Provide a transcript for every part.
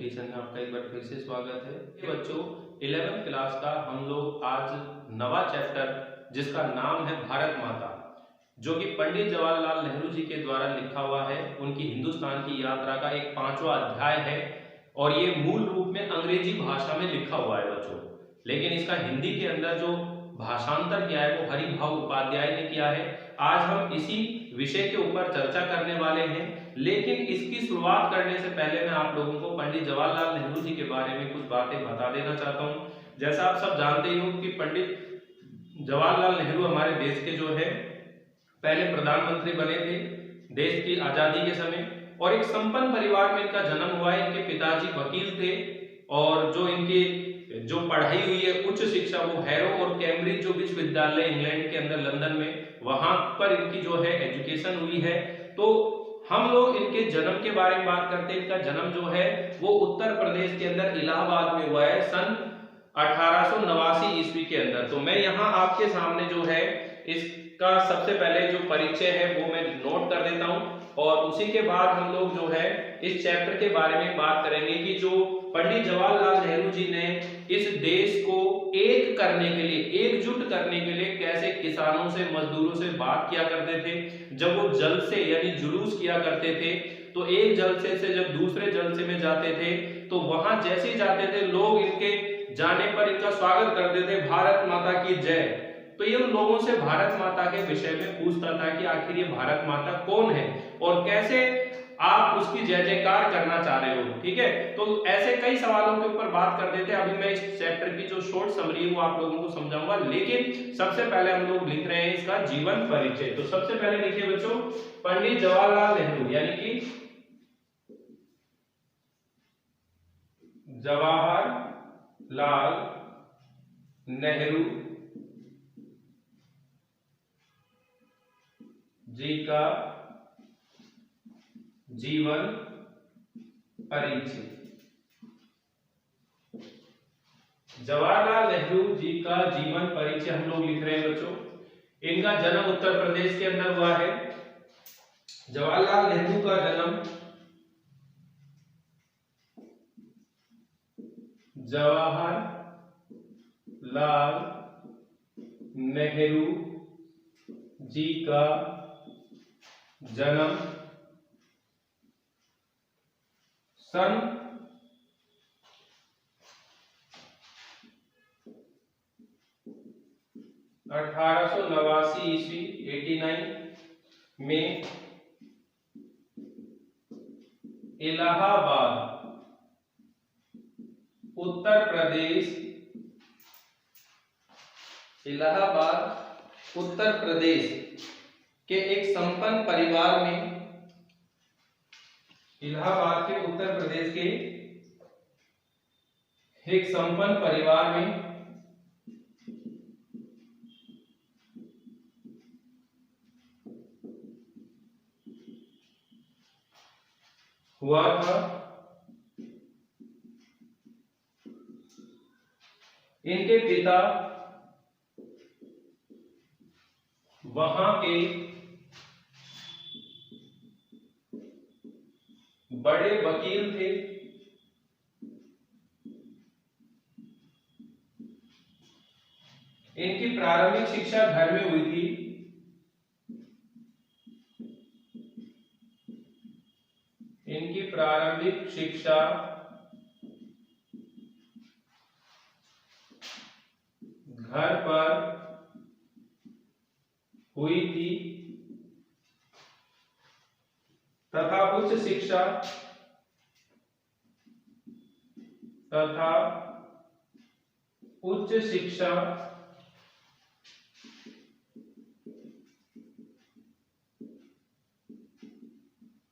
Education में आपका एक बार फिर से स्वागत है। बच्चों, 11th क्लास का हम लोग आज नवा चैप्टर जिसका नाम है भारत माता, जो कि पंडित जवाहरलाल नेहरू जी के द्वारा लिखा हुआ है, उनकी हिंदुस्तान की यात्रा का एक 5वां अध्याय है और ये मूल रूप में अंग्रेजी भाषा में लिखा हुआ है बच्चों, लेकिन इसका हिंदी के अंदर जो भाषांतर किया है वो हरिभाऊ उपाध्याय ने किया है। आज हम इसी विषय के ऊपर चर्चा करने वाले हैं, लेकिन इसकी शुरुआत करने से पहले मैं आप लोगों को पंडित जवाहरलाल नेहरू जी के बारे में कुछ बातें बता देना चाहता हूं। जैसा आप सब जानते ही हो कि पंडित जवाहरलाल नेहरू हमारे देश के जो है पहले प्रधानमंत्री बने थे देश की आजादी के समय, और एक संपन्न परिवार में इनका जन्म हुआ है। इनके पिताजी वकील थे और जो इनकी जो पढ़ाई हुई है उच्च शिक्षा वो हैरो और कैम्ब्रिज जो विश्वविद्यालय इंग्लैंड के अंदर लंदन में, वहां पर इनकी जो है एजुकेशन हुई है। तो हम लोग इनके जन्म के बारे में बात करते हैं। इनका जन्म जो है वो उत्तर प्रदेश के अंदर इलाहाबाद में हुआ है सन 1889 ईस्वी के अंदर। तो मैं यहाँ आपके सामने जो है इसका सबसे पहले जो परिचय है वो मैं नोट कर देता हूँ, और उसी के बाद हम लोग जो है इस चैप्टर के बारे में बात करेंगे कि जो पंडित जवाहरलाल नेहरू जी ने इस देश को एक करने के लिए, एकजुट करने के लिए कैसे किसानों से, मजदूरों से बात किया करते थे। जब वो जलसे यानी जुलूस किया करते थे तो एक जलसे से जब दूसरे जलसे में जाते थे तो वहां जैसे ही जाते थे लोग इनके जाने पर इनका स्वागत करते थे, भारत माता की जय। तो ये उन लोगों से भारत माता के विषय में पूछता था कि आखिर ये भारत माता कौन है और कैसे आप उसकी जय जयकार करना चाह रहे हो। ठीक है, तो ऐसे कई सवालों के ऊपर बात कर देते हैं। अभी मैं इस चैप्टर की जो शॉर्ट समरी है वो आप लोगों को समझाऊंगा, लेकिन सबसे पहले हम लोग लिख रहे हैं इसका जीवन परिचय। तो सबसे पहले लिखिए बच्चों, पंडित जवाहरलाल नेहरू यानी कि जवाहरलाल नेहरू जी का जीवन परिचय। जवाहरलाल नेहरू जी का जीवन परिचय हम लोग लिख रहे हैं बच्चों। इनका जन्म उत्तर प्रदेश के अंदर हुआ है। जवाहरलाल नेहरू का जन्म जवाहरलाल नेहरू जी का जन्म सन 1889 ईस्वी 89 में इलाहाबाद उत्तर प्रदेश, इलाहाबाद उत्तर प्रदेश के एक संपन्न परिवार में, इलाहाबाद के उत्तर प्रदेश के एक संपन्न परिवार में हुआ था। इनके पिता वहां के बड़े वकील थे। इनकी प्रारंभिक शिक्षा घर में हुई थी। इनकी प्रारंभिक शिक्षा घर पर हुई थी तथा उच्च शिक्षा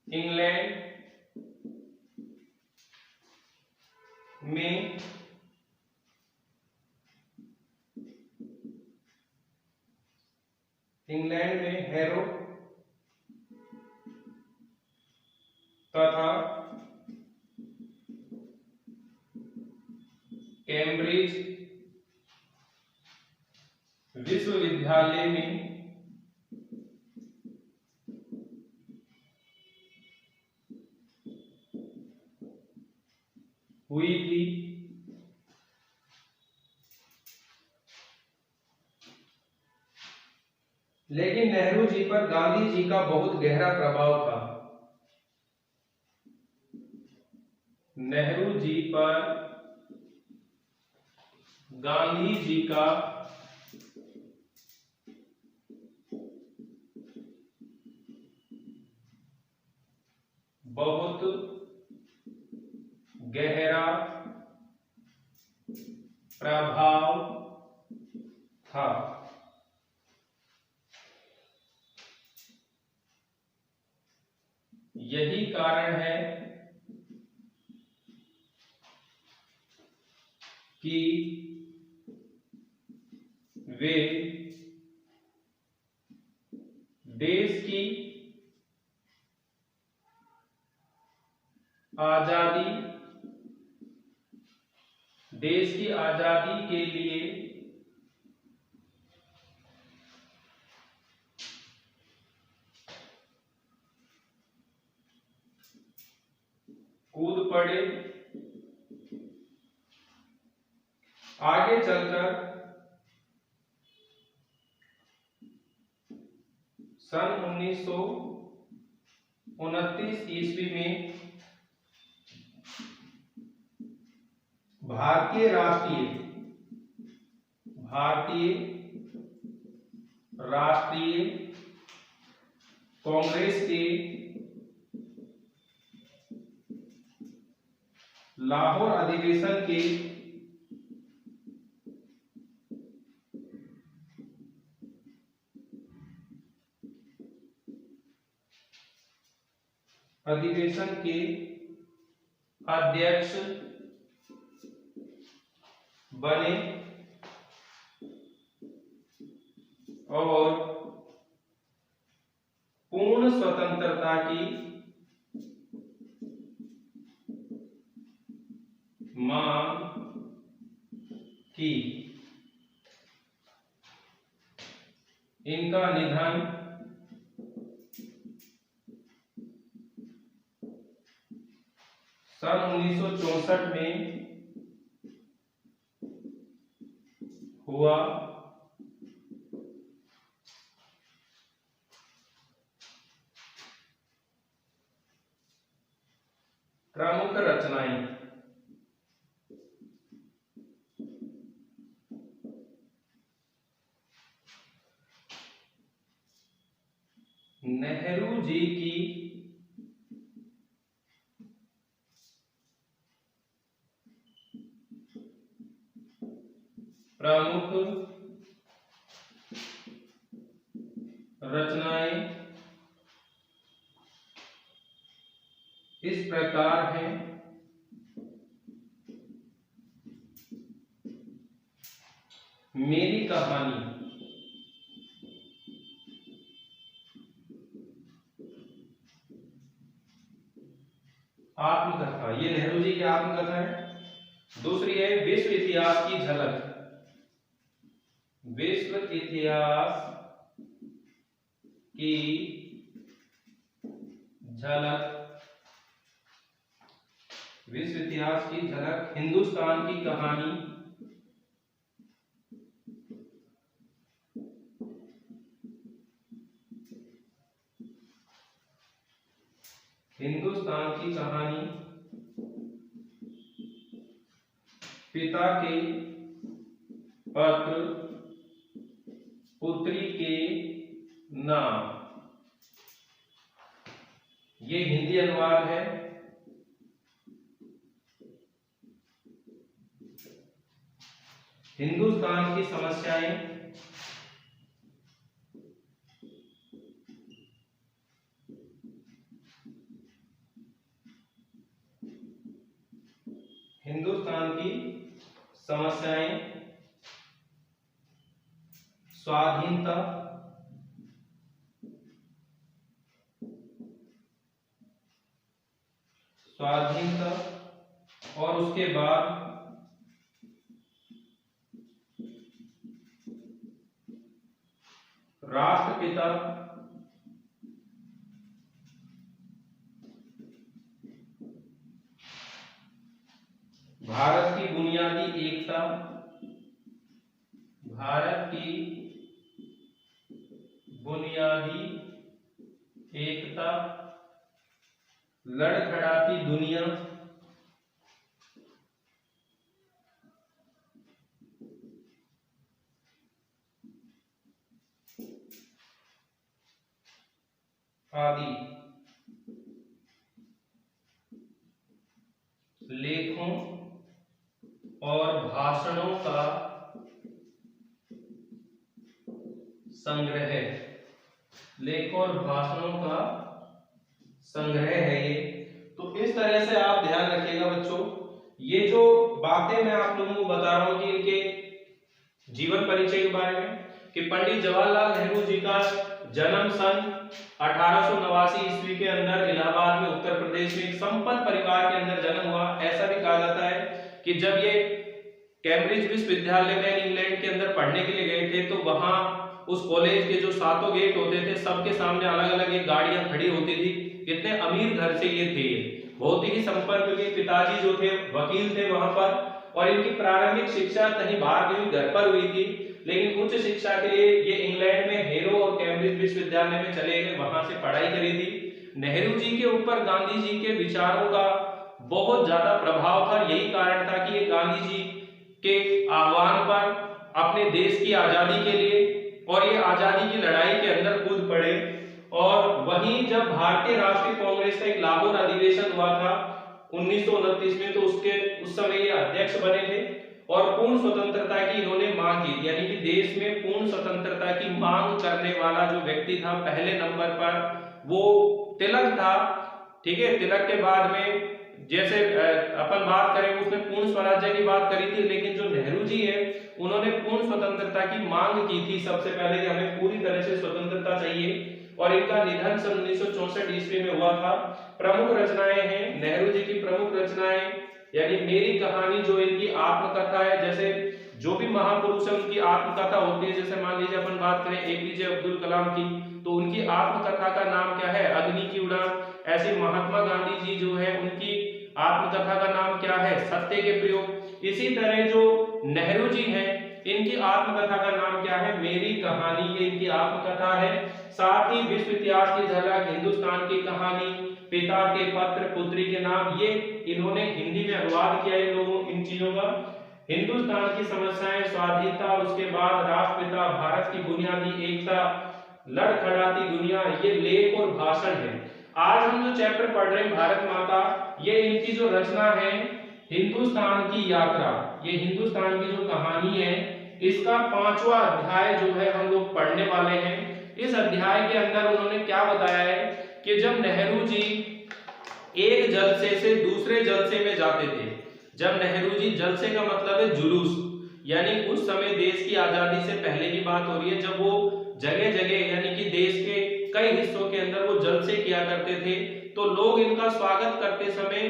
इंग्लैंड में हैरो तथा कैम्ब्रिज विश्वविद्यालय में हुई थी। लेकिन नेहरू जी पर गांधी जी का बहुत गहरा प्रभाव था। नेहरू जी पर गांधी जी का बहुत गहरा प्रभाव था। यही कारण है कि वे देश की आजादी के लिए कूद पड़े। आगे चलकर सन 1929 ईस्वी में भारतीय राष्ट्रीय कांग्रेस के लाहौर अधिवेशन के अध्यक्ष बने और पूर्ण स्वतंत्रता की मांग की। इनका निधन सन 1964 में हुआ। प्रमुख रचनाएं। नेहरू जी की प्रमुख रचनाएं इस प्रकार हैं। मेरी कहानी, आत्मकथा, ये नेहरू जी की आत्मकथा है। दूसरी है विश्व इतिहास की झलक। विश्व इतिहास की झलक। विश्व इतिहास की झलक। हिंदुस्तान की कहानी। हिंदुस्तान की कहानी। पिता के पत्र, पुत्री के नाम। ये हिंदी अनुवाद है। हिंदुस्तान की समस्याएं। हिंदुस्तान की समस्याएं। स्वाधीनता। और उसके बाद राष्ट्रपिता। भारत की बुनियादी एकता, भारत की बुनियादी एकता, लड़खड़ाती दुनिया, आदि लेखों और भाषणों का संग्रह, लेखों और भाषणों का संग्रह है ये। तो इस तरह से आप ध्यान रखिएगा बच्चों, ये जो बातें मैं आप लोगों को बता रहा हूं कि इनके जीवन परिचय के बारे में, कि पंडित जवाहरलाल नेहरू जी का जन्म सन 1889 ईस्वी के अंदर इलाहाबाद में उत्तर प्रदेश में एक संपन्न परिवार के अंदर जन्म हुआ। ऐसा भी कहा जाता है कि जब ये कैम्ब्रिज विश्वविद्यालय में इंग्लैंड के अंदर पढ़ने के लिए गए थे तो वहां उस कॉलेज के जो 7 गेट होते थे सबके सामने अलग अलग एक गाड़ियां खड़ी होती थी। इतने अमीर घर से ये थे, बहुत ही संपन्न, क्योंकि पिताजी जो थे वकील थे वहां पर, और इनकी प्रारंभिक शिक्षा कहीं बाहर नहीं, घर पर हुई थी। लेकिन उच्च शिक्षा के लिए ये इंग्लैंड में हेरो और कैम्ब्रिज विश्वविद्यालय में चले गए, वहां से पढ़ाई करी थी। नेहरू जी के ऊपर गांधी जी के विचारों का बहुत ज्यादा प्रभाव था। यही कारण था कि ये गांधी जी के आह्वान पर अपने देश की आजादी के लिए और ये आजादी की लड़ाई के अंदर कूद पड़े। और वहीं जब भारतीय राष्ट्रीय कांग्रेस का एक लाहौर अधिवेशन हुआ था 1929 में, तो उस समय ये अध्यक्ष बने थे और पूर्ण स्वतंत्रता की इन्होंने मांग की, यानी कि देश में पूर्ण स्वतंत्रता की मांग करने वाला जो व्यक्ति था पहले नंबर पर वो तिलक था। ठीक है, तिलक के बाद में जैसे अपन बात करें उसने पूर्ण स्वराज्य की बात करी थी, लेकिन जो नेहरू जी है उन्होंने पूर्ण स्वतंत्रता की मांग की थी सबसे पहले कि हमें पूरी तरह से स्वतंत्रता चाहिए। और इनका निधन सन 1964 ईस्वी में हुआ था। प्रमुख रचनाएं हैं नेहरू जी की, प्रमुख रचनाएं यानी मेरी कहानी जो इनकी आत्मकथा है, जैसे जो भी महापुरुष है उनकी आत्मकथा होती है। जैसे मान लीजिए अपन बात करें एपीजे अब्दुल कलाम की, तो उनकी आत्मकथा का नाम क्या है, अग्नि की उड़ान। ऐसे महात्मा गांधी जी जो है उनकी आत्मकथा का नाम क्या है, सत्य के प्रयोग। इसी तरह जो नेहरू जी हैं इनकी आत्मकथा का नाम क्या है, मेरी कहानी, ये इनकी आत्मकथा है। साथ ही विश्व इतिहास की झलक, हिंदुस्तान की कहानी, पिता के पत्र, पुत्री के नाम, ये इन्होंने हिंदी में अनुवाद किया इन चीजों का। हिंदुस्तान की समस्याएं, स्वाधीनता, और उसके बाद राष्ट्रपिता, भारत की बुनियादी एकता, लड़खड़ाती दुनिया, ये लेख और भाषण है। आज हम जो चैप्टर पढ़ रहे हैं भारत माता, ये इनकी जो रचना है हिंदुस्तान की यात्रा, ये हिंदुस्तान की जो कहानी है इसका 5वां अध्याय जो है हम लोग पढ़ने वाले हैं। इस अध्याय के अंदर उन्होंने क्या बताया है कि जब नेहरू जी एक जलसे से दूसरे जलसे में जाते थे, जब नेहरू जी, जलसे का मतलब है जुलूस, यानी उस समय देश की आजादी से पहले की बात हो रही है, जब वो जगह जगह यानी कि देश के कई हिस्सों के अंदर वो जलसे किया करते थे, तो लोग इनका स्वागत करते समय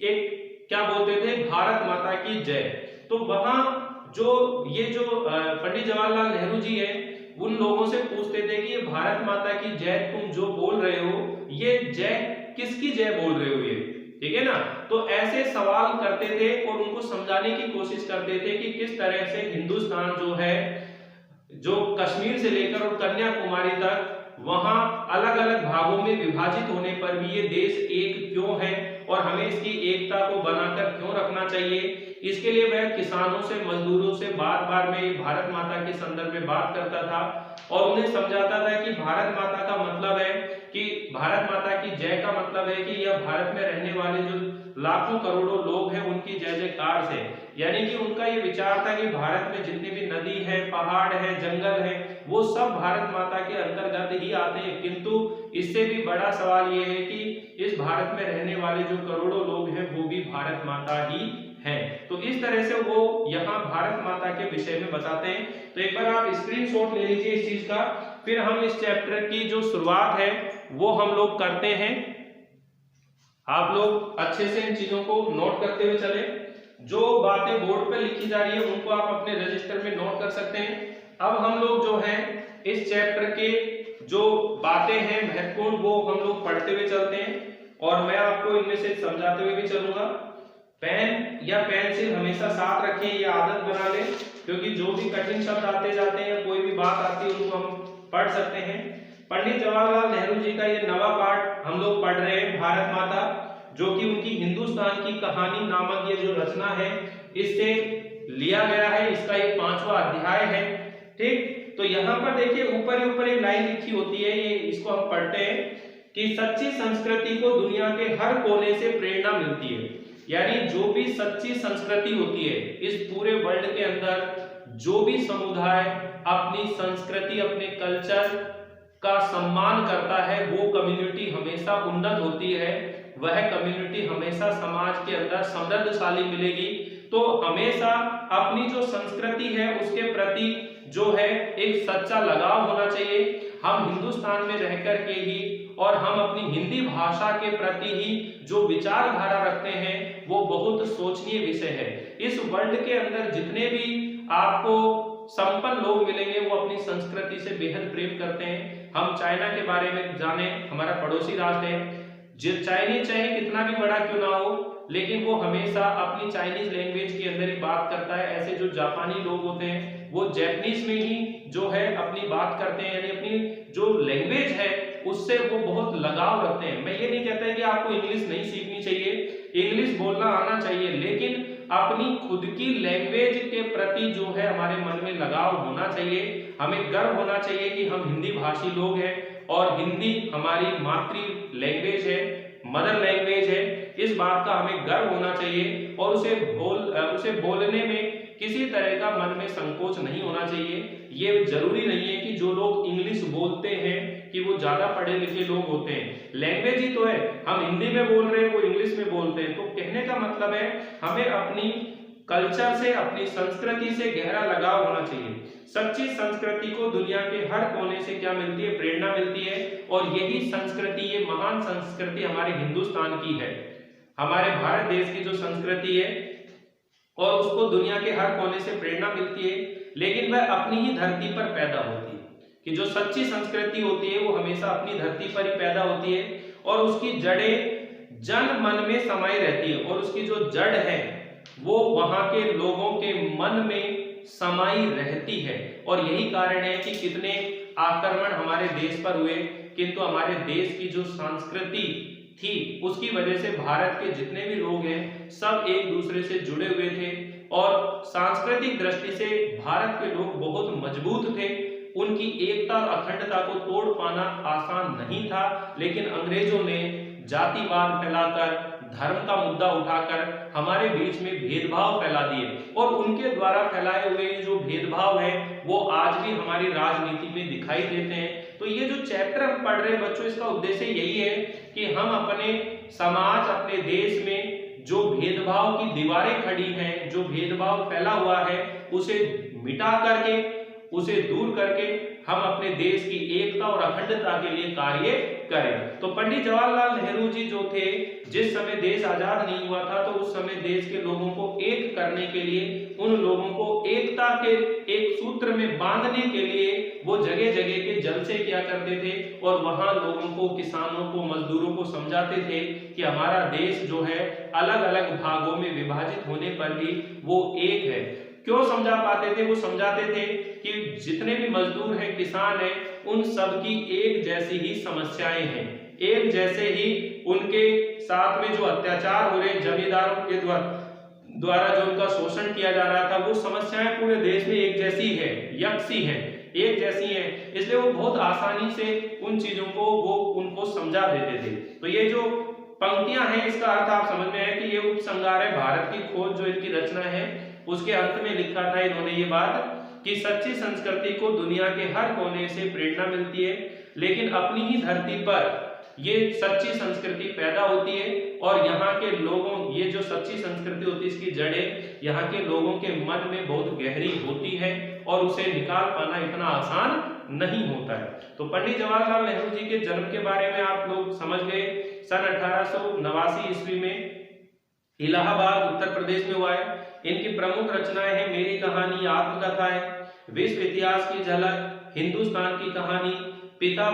एक क्या बोलते थे, भारत माता की जय। तो वहां जो ये जो पंडित जवाहरलाल नेहरू जी हैं उन लोगों से पूछते थे कि ये भारत माता की जय तुम जो बोल रहे हो, ये जय किसकी जय बोल रहे हो, ये ठीक है ना। तो ऐसे सवाल करते थे और उनको समझाने की कोशिश करते थे कि किस तरह से हिंदुस्तान जो है, जो कश्मीर से लेकर और कन्याकुमारी तक वहां अलग अलग भागों में विभाजित होने पर भी ये देश एक क्यों है और हमें इसकी एकता को बनाकर क्यों रखना चाहिए। इसके लिए वह किसानों से, मजदूरों से बार बार में भारत माता के संदर्भ में बात करता था और उन्हें समझाता था कि भारत माता का मतलब है कि भारत माता की जय का मतलब है कि यह भारत में रहने वाले जो लाखों करोड़ों लोग हैं उनकी जय जयकार से, यानी कि उनका ये विचार था कि भारत में जितने भी नदी है, पहाड़ है, जंगल है, वो सब भारत माता के अंतर्गत ही आते हैं। किंतु इससे भी बड़ा सवाल ये है कि इस भारत में रहने वाले जो करोड़ों लोग हैं वो भी भारत माता ही हैं। तो इस तरह से वो यहाँ भारत माता के विषय में बताते हैं। तो एक बार आप स्क्रीनशॉट ले लीजिए इस चीज का, फिर हम इस चैप्टर की जो शुरुआत है वो हम लोग करते हैं। आप लोग अच्छे से इन चीजों को नोट करते हुए चले। जो बातें बोर्ड पे लिखी जा रही है उनको आप अपने रजिस्टर में नोट कर सकते हैं। अब हम लोग जो है इस चैप्टर के जो बातें हैं महत्वपूर्ण वो हम लोग पढ़ते हुए चलते हैं और मैं आपको इनमें से समझाते हुए भी चलूंगा। पेन या पेंसिल हमेशा साथ रखें, ये आदत बना लें, क्योंकि जो भी कठिन शब्द आते जाते हैं, कोई भी बात आती है उनको हम पढ़ सकते हैं। पंडित जवाहरलाल नेहरू जी का ये नवा पाठ हम लोग पढ़ रहे हैं, भारत माता, जो कि उनकी हिंदुस्तान की कहानी नामक ये जो रचना है इससे लिया गया है। इसका ये 5वां अध्याय है। ठीक, तो यहाँ पर देखिए ऊपर एक लाइन लिखी होती है, ये इसको हम पढ़ते हैं कि सच्ची संस्कृति को दुनिया के हर कोने से प्रेरणा मिलती है। यानी जो भी सच्ची संस्कृति होती है इस पूरे वर्ल्ड के अंदर, जो भी समुदाय अपनी संस्कृति, अपने कल्चर का सम्मान करता है, वो कम्युनिटी हमेशा उन्नत होती है, वह कम्युनिटी हमेशा समाज के अंदर समृद्धशाली मिलेगी। तो हमेशा अपनी जो संस्कृति है उसके प्रति जो है एक सच्चा लगाव होना चाहिए। हम हिंदुस्तान में रहकर के ही और हम अपनी हिंदी भाषा के प्रति ही जो विचारधारा रखते हैं वो बहुत सोचनीय विषय है। इस वर्ल्ड के अंदर जितने भी आपको संपन्न लोग मिलेंगे वो अपनी संस्कृति से बेहद प्रेम करते हैं। हम चाइना के बारे में जाने, हमारा पड़ोसी राष्ट्र है, चाइनीज चाहे कितना भी बड़ा क्यों ना हो, लेकिन वो हमेशा अपनी चाइनीज लैंग्वेज के अंदर ही बात करता है। ऐसे जो जापानी लोग होते हैं वो जैपनीज में ही जो है अपनी बात करते हैं, यानी अपनी जो लैंग्वेज है उससे वो बहुत लगाव रखते हैं। मैं ये नहीं कहता कि आपको इंग्लिश नहीं सीखनी चाहिए, इंग्लिश बोलना आना चाहिए, लेकिन अपनी खुद की लैंग्वेज के प्रति जो है हमारे मन में लगाव होना चाहिए। हमें गर्व होना चाहिए कि हम हिंदी भाषी लोग हैं और हिंदी हमारी मातृ लैंग्वेज है, मदर लैंग्वेज है। इस बात का हमें गर्व होना चाहिए और उसे बोलने में किसी तरह का मन में संकोच नहीं होना चाहिए। ये जरूरी नहीं है कि जो लोग इंग्लिश बोलते हैं कि वो ज्यादा पढ़े लिखे लोग होते हैं, लैंग्वेज ही तो है। हम हिंदी में बोल रहे हैं, वो इंग्लिश में बोलते हैं, तो कहने का मतलब है हमें अपनी कल्चर से, अपनी संस्कृति से गहरा लगाव होना चाहिए। सच्ची संस्कृति को दुनिया के हर कोने से क्या मिलती है? प्रेरणा मिलती है। और यही संस्कृति, ये महान संस्कृति हमारे हिंदुस्तान की है, हमारे भारत देश की जो संस्कृति है, और उसको दुनिया के हर कोने से प्रेरणा मिलती है, लेकिन वह अपनी ही धरती पर पैदा होती है। कि जो सच्ची संस्कृति होती है वो हमेशा अपनी धरती पर ही पैदा होती है और उसकी जड़ें जन मन में समाई रहती है, और उसकी जो जड़ है वो वहां के लोगों के मन में समाई रहती है। और यही कारण है कि कितने आक्रमण हमारे देश पर हुए, किंतु हमारे देश की जो संस्कृति थी उसकी वजह से भारत के जितने भी लोग हैं सब एक दूसरे से जुड़े हुए थे और सांस्कृतिक दृष्टि से भारत के लोग बहुत मजबूत थे। उनकी एकता और अखंडता को तोड़ पाना आसान नहीं था, लेकिन अंग्रेजों ने जातिवाद फैलाकर, धर्म का मुद्दा उठाकर हमारे बीच में भेदभाव फैला दिए, और उनके द्वारा फैलाए हुए जो भेदभाव है वो आज भी हमारी राजनीति में दिखाई देते हैं। तो ये जो चैप्टर हम पढ़ रहे हैं बच्चों, इसका उद्देश्य यही है कि हम अपने समाज, अपने देश में जो भेदभाव की दीवारें खड़ी हैं, जो भेदभाव फैला हुआ है, उसे मिटा करके, उसे दूर करके हम अपने देश की एकता और अखंडता के लिए कार्य करें। तो पंडित जवाहरलाल नेहरू जी जो थे, जिस समय देश आजाद नहीं हुआ था तो उस समय देश के लोगों को एक करने के लिए, उन लोगों को एकता के एक सूत्र में बांधने के लिए वो जगह जगह के जलसे किया करते थे और वहां लोगों को, किसानों को, मजदूरों को समझाते थे कि हमारा देश जो है अलग अलग भागों में विभाजित होने पर भी वो एक है। क्यों समझा पाते थे? वो समझाते थे कि जितने भी मजदूर हैं, किसान हैं, उन सब की एक जैसी ही समस्याएं हैं, एक जैसे ही उनके साथ में जो अत्याचार हो रहे, जमींदारों के द्वारा जो उनका शोषण किया जा रहा था, वो समस्याएं पूरे देश में एक जैसी है, यकसी है, एक जैसी है। इसलिए वो बहुत आसानी से उन चीजों को वो उनको समझा देते थे। तो ये जो पंक्तियां हैं, इसका अर्थ आप समझ में है कि ये उपसंहार है भारत की खोज, जो इनकी रचना है उसके अंत में लिखा था इन्होंने ये बात कि सच्ची संस्कृति को दुनिया के हर कोने से प्रेरणा मिलती है, लेकिन अपनी ही धरती पर ये सच्ची संस्कृति पैदा होती है और यहाँ के लोगों, ये जो सच्ची संस्कृति होती है इसकी जड़ें यहाँ के लोगों के मन में बहुत गहरी होती है और उसे निकाल पाना इतना आसान नहीं होता है। तो पंडित जवाहरलाल नेहरू जी के जन्म के बारे में आप लोग समझ गए। सन 1889 ईस्वी में इलाहाबाद उत्तर प्रदेश में हुआ है। इनकी प्रमुख रचनाएं हैं मेरी कहानी, आत्मकथा है, विश्व इतिहास की झलक, हिंदुस्तान की कहानी, पिता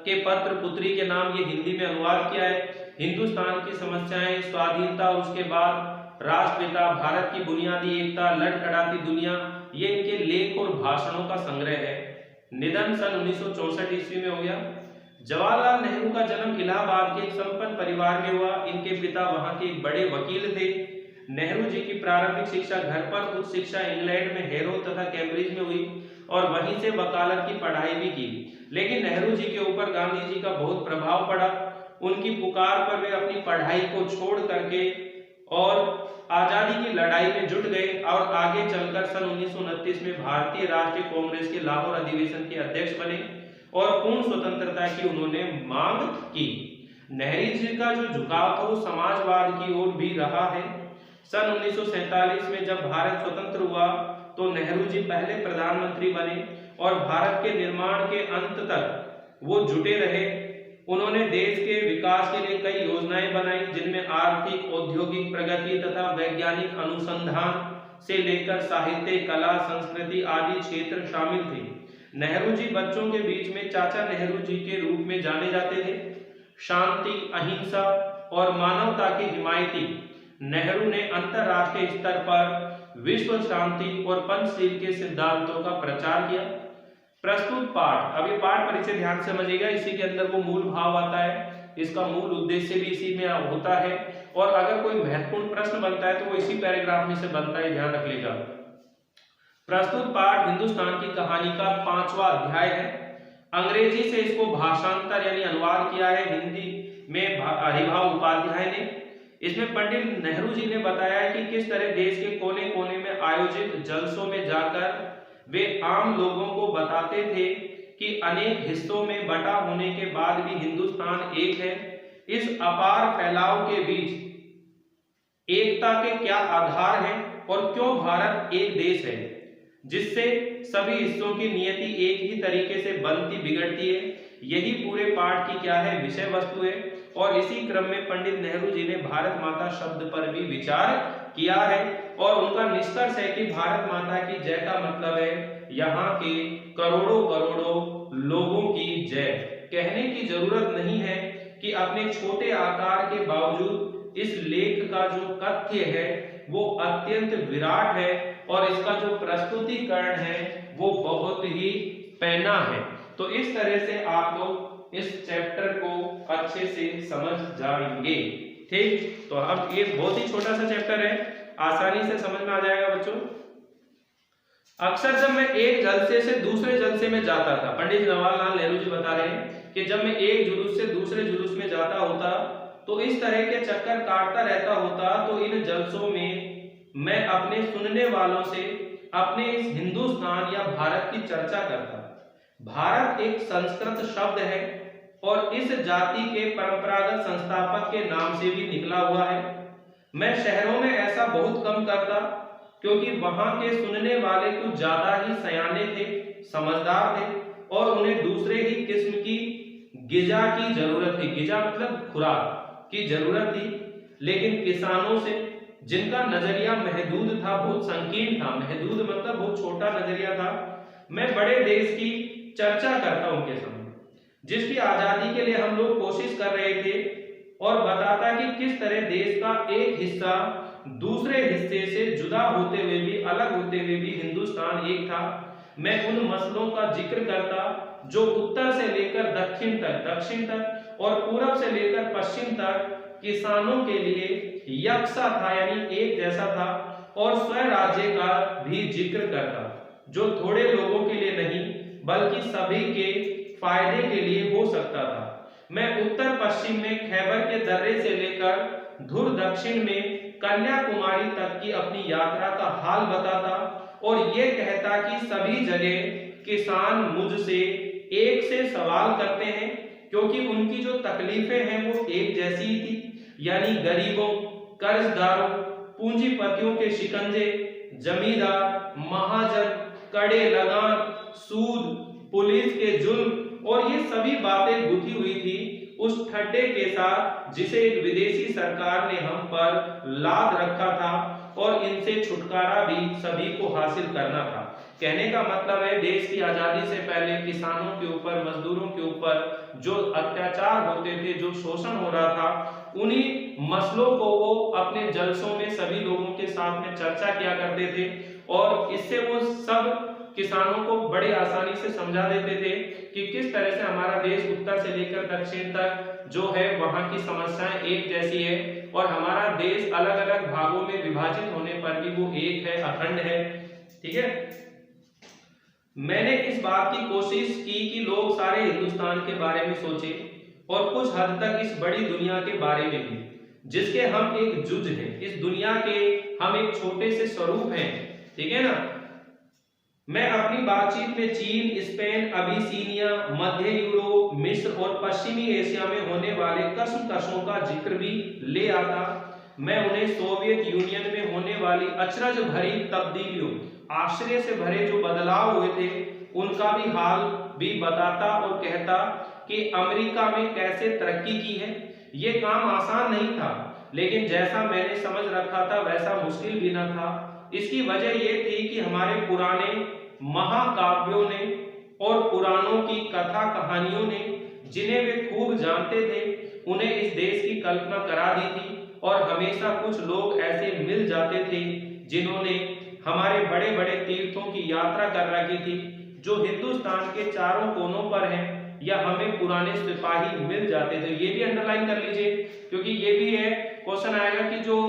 के पत्र पुत्री के नाम, ये हिंदी में अनुवाद किया है, हिंदुस्तान की समस्याएं, स्वाधीनता और उसके बाद, राष्ट्रपिता, भारत की बुनियादी एकता, लड़खड़ाती दुनिया, ये इनके लेख और भाषणों का संग्रह है। निधन सन 1964 ईस्वी में हो गया। जवाहरलाल नेहरू का जन्म इलाहाबाद के एक संपन्न परिवार में हुआ। इनके पिता वहां के एक बड़े वकील थे। नेहरू जी की प्रारंभिक शिक्षा घर पर, उच्च शिक्षा इंग्लैंड में हैरो तथा कैम्ब्रिज में हुई और वहीं से वकालत की पढ़ाई भी की। लेकिन नेहरू जी के ऊपर गांधी जी का बहुत प्रभाव पड़ा। उनकी पुकार पर वे अपनी पढ़ाई को छोड़ करके और आजादी की लड़ाई में जुट गए और आगे चलकर सन 1929 में भारतीय राष्ट्रीय कांग्रेस के लाहौर अधिवेशन के अध्यक्ष बने और पूर्ण स्वतंत्रता की उन्होंने मांग की। नेहरू जी का जो झुकाव था वो समाजवाद की ओर भी रहा है। सन 1947 में जब भारत स्वतंत्र हुआ तो नेहरू जी पहले प्रधानमंत्री बने और भारत के निर्माण के अंत तक वो जुटे रहे। उन्होंने देश के विकास के लिए कई योजनाएं बनाई, जिनमें आर्थिक, औद्योगिक प्रगति तथा वैज्ञानिक अनुसंधान से लेकर साहित्य, कला, संस्कृति आदि क्षेत्र शामिल थे। नेहरू जी बच्चों के बीच में चाचा नेहरू जी के रूप में जाने जाते थे। शांति, अहिंसा और मानवता के हिमायती नेहरू ने अंतरराष्ट्रीय स्तर पर विश्व शांति और पंचशील के सिद्धांतों का प्रचार किया। प्रस्तुत पाठ, अब ये पाठ परिचय ध्यान से समझिएगा, इसी के अंदर वो मूल भाव आता है, इसका मूल उद्देश्य भी इसी में होता है और अगर कोई महत्वपूर्ण प्रश्न बनता है तो वो इसी पैराग्राफ में से बनता है, ध्यान रख लीजिएगा। प्रस्तुत पाठ हिंदुस्तान की कहानी का 5वां अध्याय है। अंग्रेजी से इसको भाषांतर यानी अनुवाद किया है हिंदी में हरिभाव उपाध्याय ने। इसमें पंडित नेहरू जी ने बताया है कि किस तरह देश के कोने कोने में आयोजित जलसों में जाकर वे आम लोगों को बताते थे कि अनेक हिस्सों में बटा होने के बाद भी हिंदुस्तान एक है। इस अपार फैलाव के बीच एकता के क्या आधार हैं और क्यों भारत एक देश है जिससे सभी हिस्सों की नियति एक ही तरीके से बनती बिगड़ती है। यही पूरे पाठ की क्या है, विषय वस्तु है। और इसी क्रम में पंडित नेहरू जी ने भारत माता शब्द पर भी विचार किया है और उनका निष्कर्ष है कि भारत माता की जय का मतलब है यहाँ के करोड़ों करोड़ों लोगों की जय। कहने की जरूरत नहीं है कि अपने छोटे आकार के बावजूद इस लेख का जो तथ्य है वो अत्यंत विराट है और इसका जो प्रस्तुतिकरण है वो बहुत ही पैना है। तो इस तरह से आप लोग इस चैप्टर को अच्छे से समझ जाएंगे। ठीक, तो अब ये बहुत ही छोटा सा चैप्टर है, आसानी से समझ में आ जाएगा बच्चों। अक्सर जब मैं एक जलसे से दूसरे जलसे में जाता था, पंडित जवाहरलाल नेहरू जी बता रहे हैं कि जब मैं एक जुलूस से दूसरे जुलूस में जाता होता तो इस तरह के चक्कर काटता रहता होता, तो इन जलसों में मैं अपने सुनने वालों से अपने इस हिंदुस्तान या भारत की चर्चा करता। भारत एक संस्कृत शब्द है और इस जाति के परंपरागत संस्थापक के नाम से भी निकला हुआ है। मैं शहरों में ऐसा बहुत कम करता क्योंकि वहां के सुनने वाले कुछ ज्यादा ही सयाने थे, समझदार थे और उन्हें दूसरे ही किस्म की गिजा की जरूरत थी। गिजा मतलब खुराक की जरूरत थी। लेकिन किसानों से जिनका नजरिया महदूद था, बहुत संकीर्ण था, महदूद मतलब बहुत छोटा नजरिया था, मैं बड़े देश की चर्चा करता उनके सामने, जिसकी आजादी के लिए हम लोग कोशिश कर रहे थे और बताता कि किस तरह देश का एक हिस्सा दूसरे हिस्से से जुदा होते हुए भी, अलग होते हुए भी हिंदुस्तान एक था। मैं उन मसलों का जिक्र करता जो उत्तर से लेकर दक्षिण तक और पूरब से लेकर पश्चिम तक किसानों के लिए यकसा था यानी एक जैसा था, और स्वराज्य का भी जिक्र करता जो थोड़े लोगों के लिए नहीं बल्कि सभी के फायदे के लिए हो सकता था। मैं उत्तर पश्चिम में खैबर के दर्रे से लेकर धुर दक्षिण में कन्याकुमारी तक की अपनी यात्रा का हाल बताता और ये कहता कि सभी जगह किसान मुझसे एक से सवाल करते हैं क्योंकि उनकी जो तकलीफें हैं वो एक जैसी ही थी, यानी गरीबों, कर्जदारों, पूंजीपतियों के शिकंजे, जमींदार, महाजन, कड़े लगान, सूद, पुलिस के जुल्म और ये सभी बातें गुथी हुई थी उस ठड्डे के साथ जिसे एक विदेशी सरकार ने हम पर लाद रखा था और इनसे छुटकारा भी सभी को हासिल करना था। कहने का मतलब है देश की आजादी से पहले किसानों के ऊपर, मजदूरों के ऊपर जो अत्याचार होते थे, जो शोषण हो रहा था, उन्हीं मसलों को वो अपने जलसों में सभी लोगों के साथ में चर्चा किया करते थे और इससे वो सब किसानों को बड़ी आसानी से समझा देते थे कि किस तरह से हमारा देश उत्तर से लेकर दक्षिण तक जो है वहां की समस्याएं एक जैसी है और हमारा देश अलग अलग भागों में विभाजित होने पर भी वो एक है, अखंड है। ठीक है, मैंने इस बात की कोशिश की कि लोग सारे हिंदुस्तान के बारे में सोचे और कुछ हद तक इस बड़ी दुनिया के बारे में भी, जिसके हम एक जुज हैं, इस दुनिया के हम एक छोटे से स्वरूप हैं। ठीक है ना। मैं अपनी बातचीत में चीन, स्पेन, अबिसीनिया, मध्य यूरोप, मिस्र और पश्चिमी एशिया में होने वाले कशमकशों का जिक्र भी ले आता। मैं उन्हें सोवियत यूनियन में होने वाली अचरज भरी तब्दीलियों, आश्चर्य से भरे जो बदलाव हुए थे, उनका भी हाल भी बताता और कहता कि अमेरिका में कैसे तरक्की की है। ये काम आसान नहीं था, लेकिन जैसा मैंने समझ रखा था वैसा मुश्किल भी न था। इसकी वजह यह थी कि हमारे पुराने महाकाव्यों ने और पुराणों की कथा कहानियों ने, जिन्हें वे खूब जानते थे, उन्हें इस देश की कल्पना करा दी थी और हमेशा कुछ लोग ऐसे मिल जाते थे जिन्होंने हमारे बड़े बड़े तीर्थों की यात्रा कर रखी थी, जो हिंदुस्तान के चारों कोनों पर हैं, या हमें पुराने सिपाही मिल जाते थे। ये भी अंडरलाइन कर लीजिए, क्योंकि ये भी है, क्वेश्चन आएगा कि जो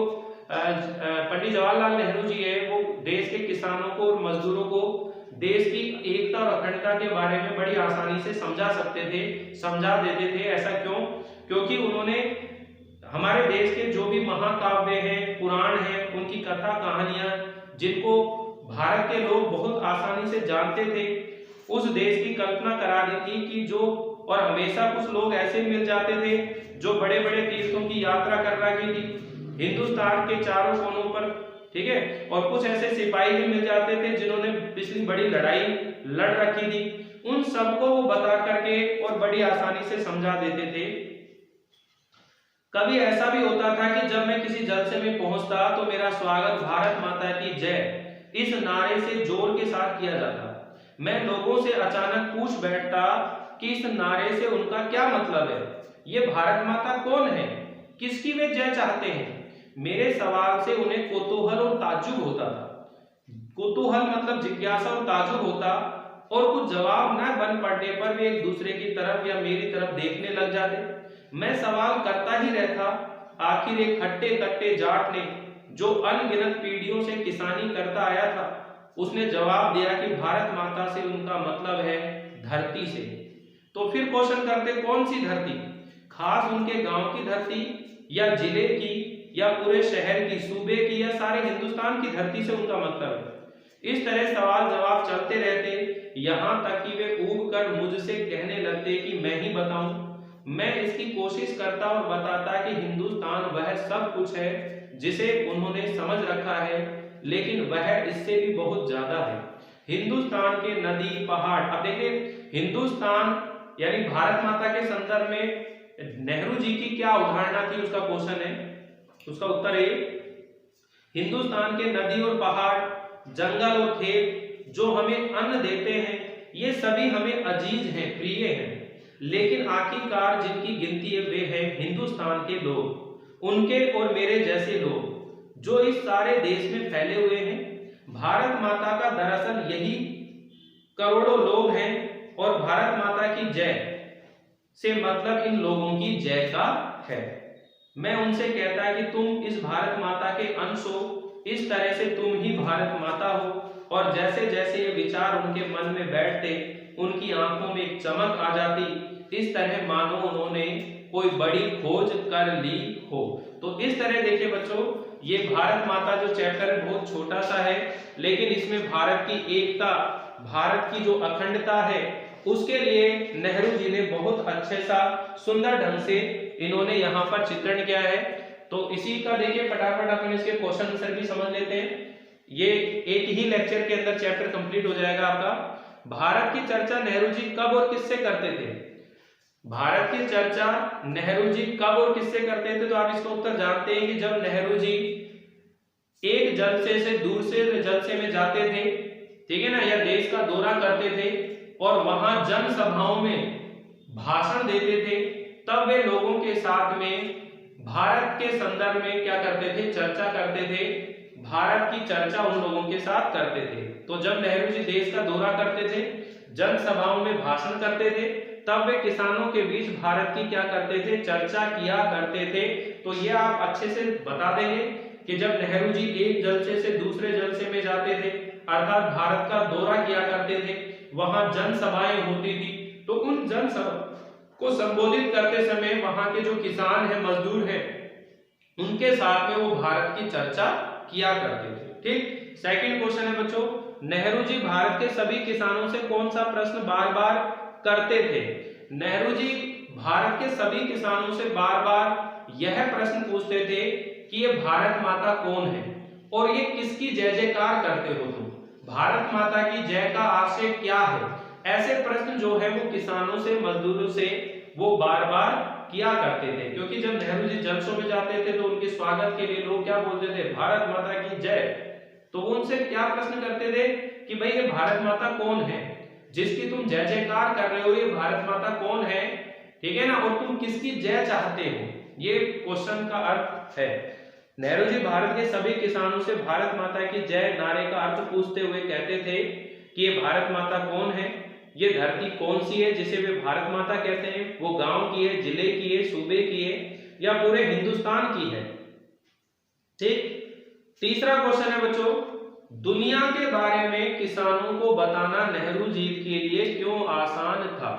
पंडित जवाहरलाल नेहरू जी है वो देश के किसानों को और मजदूरों को देश की एकता और अखंडता के बारे में बड़ी आसानी से समझा सकते थे, समझा देते थे। ऐसा क्यों? क्योंकि उन्होंने हमारे देश के जो भी महाकाव्य हैं, पुराण हैं, उनकी कथा कहानियां, जिनको भारत के लोग बहुत आसानी से जानते थे, उस देश की कल्पना करा दी थी कि जो, और हमेशा कुछ लोग ऐसे मिल जाते थे जो बड़े बड़े तीर्थों की यात्रा कर रखी थी हिंदुस्तान के चारों कोनों पर। ठीक है, और कुछ ऐसे सिपाही भी मिल जाते थे जिन्होंने पिछली बड़ी लड़ाई लड़ रखी थी। उन सबको वो बता करके और बड़ी आसानी से समझा देते थे। कभी ऐसा भी होता था कि जब मैं किसी जलसे में पहुंचता तो मेरा स्वागत भारत माता की जय इस नारे से जोर के साथ किया जाता। मैं लोगों से अचानक पूछ बैठता कि इस नारे से उनका क्या मतलब है, ये भारत माता कौन है, किसकी वे जय चाहते हैं। मेरे सवाल से उन्हें कौतूहल और ताज्जुब होता था। कौतूहल मतलब जिज्ञासा और ताज्जुब होता, और कुछ जवाब न बन पड़ने पर वे एक दूसरे की तरफ या मेरी तरफ देखने लग जाते। मैं सवाल करता ही रहता। आखिर एक हट्टे कट्टे जाट ने, जो अनगिनत पीढ़ियों से किसानी करता आया था, उसने जवाब दिया कि भारत माता से उनका मतलब है धरती से। तो फिर क्वेश्चन करते, कौन सी धरती? खास उनके गांव की धरती, या जिले की, या पूरे शहर की, सूबे की, या सारे हिंदुस्तान की धरती से उनका मतलब है। इस तरह सवाल जवाब चलते रहते, यहाँ तक कि वे ऊब कर मुझसे कहने लगते कि मैं ही बताऊं। मैं इसकी कोशिश करता और बताता कि हिंदुस्तान वह सब कुछ है जिसे उन्होंने समझ रखा है, लेकिन वह इससे भी बहुत ज्यादा है। हिंदुस्तान के नदी पहाड़, अब देखिए हिंदुस्तान यानी भारत माता के संदर्भ में नेहरू जी की क्या अवधारणा थी, उसका क्वेश्चन है। उसका उत्तर है, हिंदुस्तान के नदी और पहाड़, जंगल और खेत जो हमें अन्न देते हैं, ये सभी हमें अजीज हैं, प्रिय हैं, लेकिन आखिरकार जिनकी गिनती है वे हैं हिंदुस्तान के लोग, उनके और मेरे जैसे लोग जो इस सारे देश में फैले हुए हैं। भारत माता का दरअसल यही करोड़ों लोग हैं, और भारत माता की जय से मतलब इन लोगों की जय का है। मैं उनसे कहता कि तुम इस भारत माता के अंश हो, इस तरह से तुम ही भारत माता हो। और जैसे जैसे ये विचार उनके मन में बैठते, उनकी आंखों में एक चमक आ जाती, इस तरह मानो उन्होंने कोई बड़ी खोज कर ली हो। तो इस तरह देखिए बच्चों, ये भारत माता जो चैप्टर है बहुत छोटा सा है, लेकिन इसमें भारत की एकता, भारत की जो अखंडता है, उसके लिए नेहरू जी ने बहुत अच्छे सा सुंदर ढंग से इन्होंने यहाँ पर चित्रण किया है। तो इसी का देखिए फटाफट अपन इसके क्वेश्चन आंसर भी समझ लेते हैं। ये एक ही लेक्चर के अंदर चैप्टर कंप्लीट हो जाएगा आपका। भारत की चर्चा नेहरू जी कब और किससे करते थे? भारत की चर्चा नेहरू जी कब और किससे करते थे? तो आप इसका उत्तर जानते हैं कि जब नेहरू जी एक जलसे से दूसरे जलसे में जाते थे, ठीक है ना, या देश का दौरा करते थे और वहां जनसभाओं में भाषण देते थे, तब वे लोगों के साथ में भारत के संदर्भ में क्या करते थे, चर्चा करते थे, भारत की चर्चा उन लोगों के साथ करते थे। तो जब नेहरू जी देश का दौरा करते थे, जनसभाओं में भाषण करते थे, तब वे किसानों के बीच भारत की क्या करते थे, चर्चा किया करते थे। तो ये आप अच्छे से बता देंगे कि जब नेहरू जी एक जलसे से दूसरे जलसे में जाते थे, अर्थात भारत का दौरा किया करते थे, वहां जनसभाएं होती थी, तो उन जनसभा को संबोधित करते समय वहां के जो किसान हैं, मजदूर हैं, उनके साथ में वो भारत की चर्चा किया करते थे। ठीक, सेकंड क्वेश्चन है बच्चों, नेहरू जी भारत के सभी किसानों से कौन सा प्रश्न बार बार करते थे? नेहरू जी भारत के सभी किसानों से बार बार यह प्रश्न पूछते थे कि ये भारत माता कौन है और ये किसकी जय जयकार करते हो तुम, भारत माता की जय का आशय क्या है। ऐसे प्रश्न जो है वो किसानों से, मजदूरों से वो बार बार किया करते थे, क्योंकि जब नेहरू जी जलसों में जाते थे तो उनके स्वागत के लिए लोग क्या बोलते थे, भारत माता की जय। तो वो उनसे क्या प्रश्न करते थे कि भाई ये भारत माता कौन है जिसकी तुम जय जयकार कर रहे हो, ये भारत माता कौन है, ठीक है ना, और तुम किसकी जय चाहते हो, ये क्वेश्चन का अर्थ है। नेहरू जी भारत के सभी किसानों से भारत माता की जय नारे का अर्थ पूछते हुए कहते थे कि ये भारत माता कौन है, ये धरती कौन सी है जिसे वे भारत माता कहते हैं, वो गांव की है, जिले की है, सूबे की है, या पूरे हिंदुस्तान की है। ठीक, तीसरा क्वेश्चन है बच्चों, दुनिया के बारे में किसानों को बताना नेहरू जी के लिए क्यों आसान था?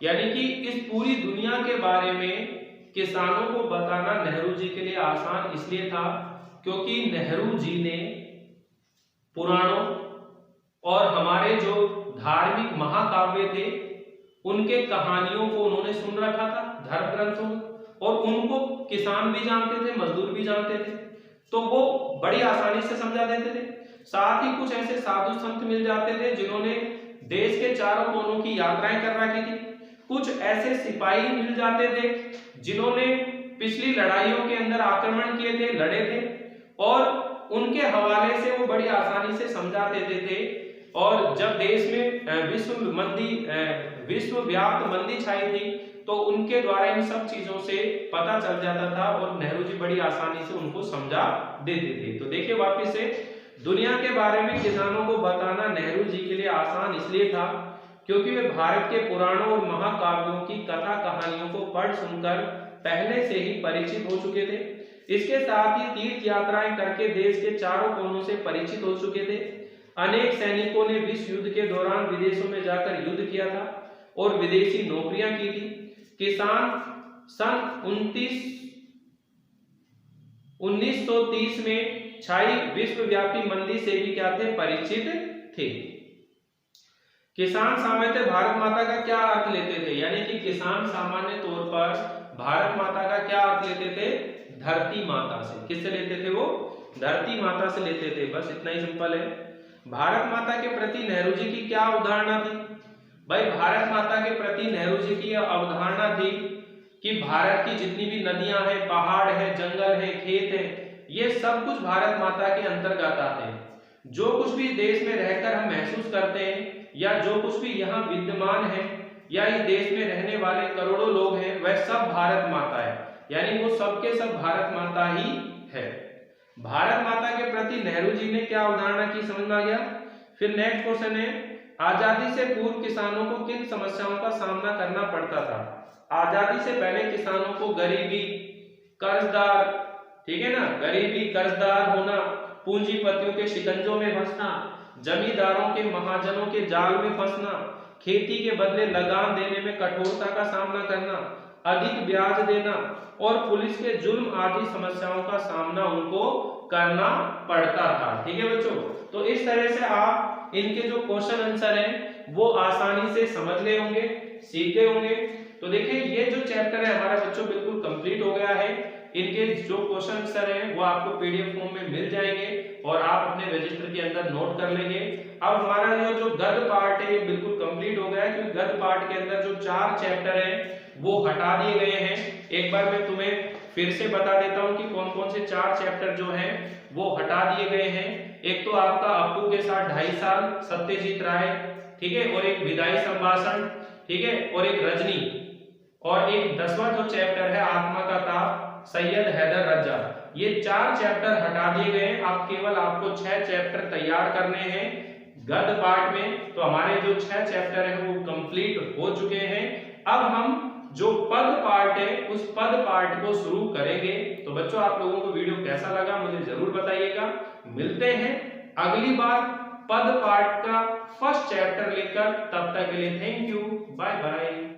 यानी कि इस पूरी दुनिया के बारे में किसानों को बताना नेहरू जी के लिए आसान इसलिए था क्योंकि नेहरू जी ने पुराणों और हमारे जो धार्मिक महाकाव्य थे उनके कहानियों को उन्होंने सुन रखा था, धर्म ग्रंथों, और उनको किसान भी जानते थे, मजदूर भी जानते थे, तो वो बड़ी आसानी से समझा देते थे। साथ ही कुछ ऐसे साधु संत मिल जाते थे जिन्होंने देश के चारों कोनों की यात्राएं कर रखी थी, कुछ ऐसे सिपाही मिल जाते थे जिन्होंने पिछली लड़ाइयों के अंदर आक्रमण किए थे, लड़े थे, और उनके हवाले से वो बड़ी आसानी से समझा देते थे। और जब देश में विश्वव्याप्त मंदी छाई थी तो उनके द्वारा इन सब चीजों से पता चल जाता था और नेहरू जी बड़ी आसानी से उनको समझा देते थे। तो देखिए वापिस से, दुनिया के बारे में किसानों को बताना नेहरू जी के लिए आसान इसलिए था क्योंकि वे भारत के पुराणों और महाकाव्यों की कथा कहानियों को पढ़ सुनकर पहले से ही परिचित हो चुके थे। इसके साथ ही तीर्थ यात्राएं करके देश के चारों कोनों से परिचित हो चुके थे। अनेक सैनिकों ने विश्व युद्ध के दौरान विदेशों में जाकर युद्ध किया था और विदेशी नौकरियां की थी। किसान सन 1930 में छाई विश्वव्यापी मंदी से भी क्या थे, परिचित थे। किसान सामान्यतः भारत माता का क्या अर्थ लेते थे? यानी कि किसान सामान्य तौर पर भारत माता का क्या अर्थ लेते थे? धरती माता से। किससे लेते थे वो? धरती माता से लेते थे। बस इतना ही सिंपल है। भारत माता के प्रति नेहरू जी की क्या अवधारणा थी? भाई भारत माता के प्रति नेहरू जी की अवधारणा थी कि भारत की जितनी भी नदियां हैं, पहाड़ है, जंगल है, खेत है, ये सब कुछ भारत माता के अंतर्गत आते हैं। जो कुछ भी देश में रहकर हम महसूस करते हैं या जो कुछ भी यहाँ विद्यमान है या इस देश में रहने वाले करोड़ों लोग हैं, वह सब भारत माता है, यानी वो सबके सब भारत माता ही है। भारत माता के प्रति नेहरू जी ने क्या अवधारणा की, समझ में आ गया। फिर नेक्स्ट क्वेश्चन है, आजादी से पूर्व किसानों को किन समस्याओं का सामना करना पड़ता था? आजादी से पहले किसानों को गरीबी, कर्जदार, ठीक है ना, गरीबी, कर्जदार होना, पूंजीपतियों के शिकंजों में फंसना, जमींदारों के, महाजनों के जाल में फंसना, खेती के बदले लगान देने में कठोरता का सामना करना, अधिक ब्याज देना और पुलिस के जुल्म आदि समस्याओं का सामना उनको करना पड़ता था। ठीक है बच्चों, तो इस तरह से आप इनके जो क्वेश्चन आंसर हैं वो आसानी से समझ ले होंगे, सीख गए होंगे। तो देखिए ये जो चैप्टर है हमारा बच्चों बिल्कुल कंप्लीट हो गया है। इनके जो क्वेश्चन आंसर हैं वो आपको पीडीएफ फॉर्म में मिल जाएंगे और आप अपने रजिस्टर के अंदर नोट कर लेंगे। अब हमारा जो गद्य पार्ट है ये बिल्कुल कंप्लीट हो गया है, क्योंकि गद्य पार्ट के अंदर जो 4 चैप्टर हैं वो हटा दिए गए हैं। एक बार मैं तुम्हें फिर से बता देता हूं कि कौन कौन से 4 चैप्टर जो हैं वो हटा दिए गए हैं। एक तो आपका अप्पू के साथ 2.5 साल सत्यजीत राय, ठीक है, और एक विदाई संभाषण, ठीक है, और एक रजनी, और एक 10वां जो चैप्टर है आत्मा का ताप सैयद हैदर रजा। ये 4 चैप्टर हटा दिए गए हैं। आप केवल आपको 6 चैप्टर तैयार करने हैं गद्य पार्ट में। तो हमारे जो 6 चैप्टर हैं वो कंप्लीट हो चुके हैं। अब हम जो पद पार्ट है उस पद पार्ट को शुरू करेंगे। तो बच्चों आप लोगों को वीडियो कैसा लगा मुझे जरूर बताइएगा। मिलते हैं अगली बार पद पार्ट का फर्स्ट चैप्टर लेकर। तब तक के लिए थैंक यू, बाय बाय।